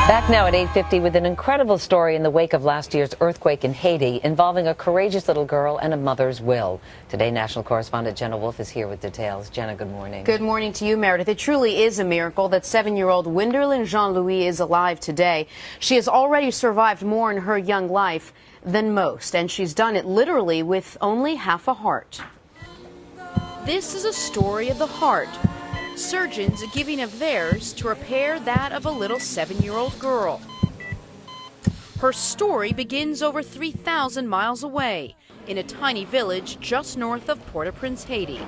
Back now at 8:50 with an incredible story in the wake of last year's earthquake in Haiti involving a courageous little girl and a mother's will. Today, national correspondent Jenna Wolfe is here with details. Jenna, good morning. Good morning to you, Meredith. It truly is a miracle that 7-year-old Winderlin Jean-Louis is alive today. She has already survived more in her young life than most, and she's done it literally with only half a heart. This is a story of the heart. Surgeons giving of theirs to repair that of a little 7-year-old girl. Her story begins over 3,000 miles away in a tiny village just north of Port-au-Prince, Haiti.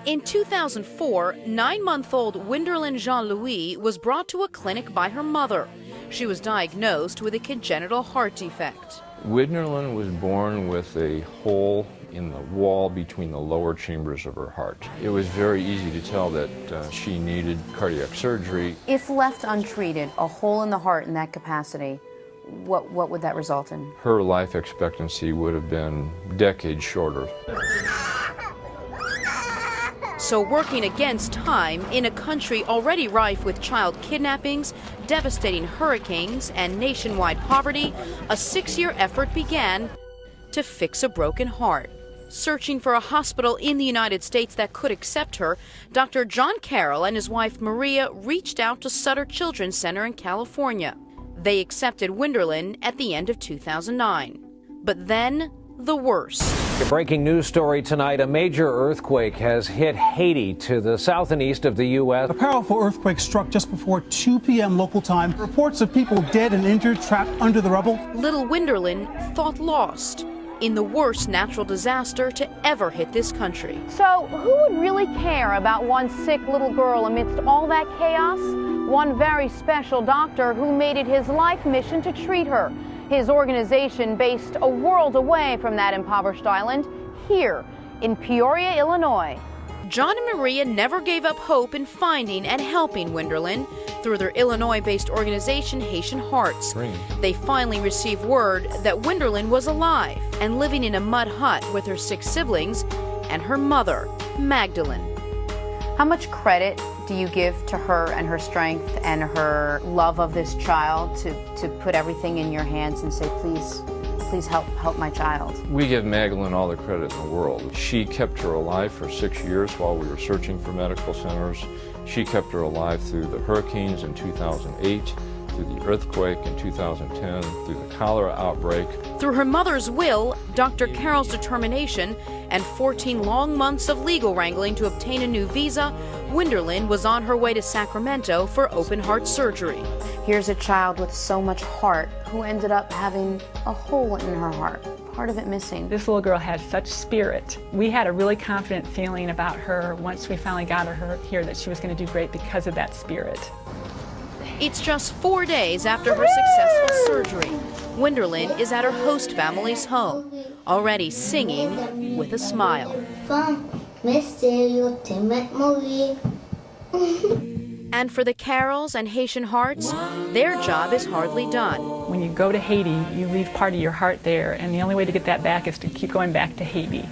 In 2004, 9-month-old Winderlin Jean-Louis was brought to a clinic by her mother. She was diagnosed with a congenital heart defect. Winderlin was born with a hole in the wall between the lower chambers of her heart. It was very easy to tell that she needed cardiac surgery. If left untreated, a hole in the heart in that capacity, what would that result in? Her life expectancy would have been decades shorter. So working against time in a country already rife with child kidnappings, devastating hurricanes, and nationwide poverty, a 6-year effort began to fix a broken heart. Searching for a hospital in the United States that could accept her, Dr. John Carroll and his wife Maria reached out to Sutter Children's Center in California. They accepted Winderlin at the end of 2009. But then, the worst. A breaking news story tonight. A major earthquake has hit Haiti to the south and east of the U.S. A powerful earthquake struck just before 2 p.m. local time. Reports of people dead and injured trapped under the rubble. Little Winderlin thought lost in the worst natural disaster to ever hit this country. So who would really care about one sick little girl amidst all that chaos? One very special doctor who made it his life mission to treat her. His organization based a world away from that impoverished island, here in Peoria, Illinois. John and Maria never gave up hope in finding and helping Winderlin through their Illinois-based organization, Haitian Hearts. They finally received word that Winderlin was alive and living in a mud hut with her 6 siblings and her mother, Magdalene. How much credit do you give to her and her strength and her love of this child to put everything in your hands and say, please help my child? We give Magdalene all the credit in the world. She kept her alive for 6 years while we were searching for medical centers. She kept her alive through the hurricanes in 2008, through the earthquake in 2010, through the cholera outbreak. Through her mother's will, Dr. Carroll's determination, and 14 long months of legal wrangling to obtain a new visa, Winderlin was on her way to Sacramento for open heart surgery. Here's a child with so much heart who ended up having a hole in her heart, part of it missing. This little girl had such spirit. We had a really confident feeling about her once we finally got her here that she was going to do great because of that spirit. It's just 4 days after her successful surgery. Winderlin is at her host family's home, already singing with a smile. And for the Carrolls and Haitian Hearts, their job is hardly done. When you go to Haiti, you leave part of your heart there, and the only way to get that back is to keep going back to Haiti.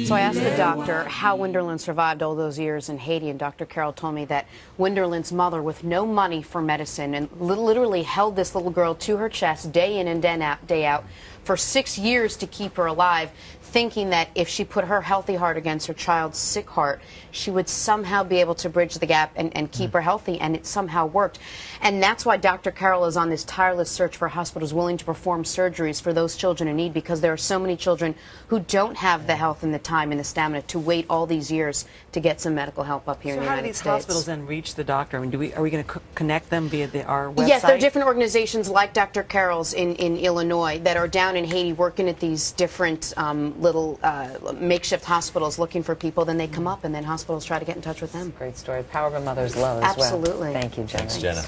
So I asked the doctor how Winderlin survived all those years in Haiti, and Dr. Carroll told me that Winderlin's mother, with no money for medicine, and literally held this little girl to her chest day in and day out for 6 years to keep her alive, thinking that if she put her healthy heart against her child's sick heart, she would somehow be able to bridge the gap and keep her healthy, and it somehow worked. And that's why Dr. Carroll is on this tireless search for hospitals willing to perform surgeries for those children in need, because there are so many children who don't have the health and the time and the stamina to wait all these years to get some medical help up here in the United States. So how do these hospitals then reach the doctor? I mean, are we going to connect them via our website? Yes, there are different organizations like Dr. Carroll's in Illinois that are down in Haiti working at these different little makeshift hospitals looking for people. Then they come up, and then hospitals try to get in touch with them. Great story. Power of a mother's love as well. Absolutely. Thank you, Jenna. Thanks, Jenna.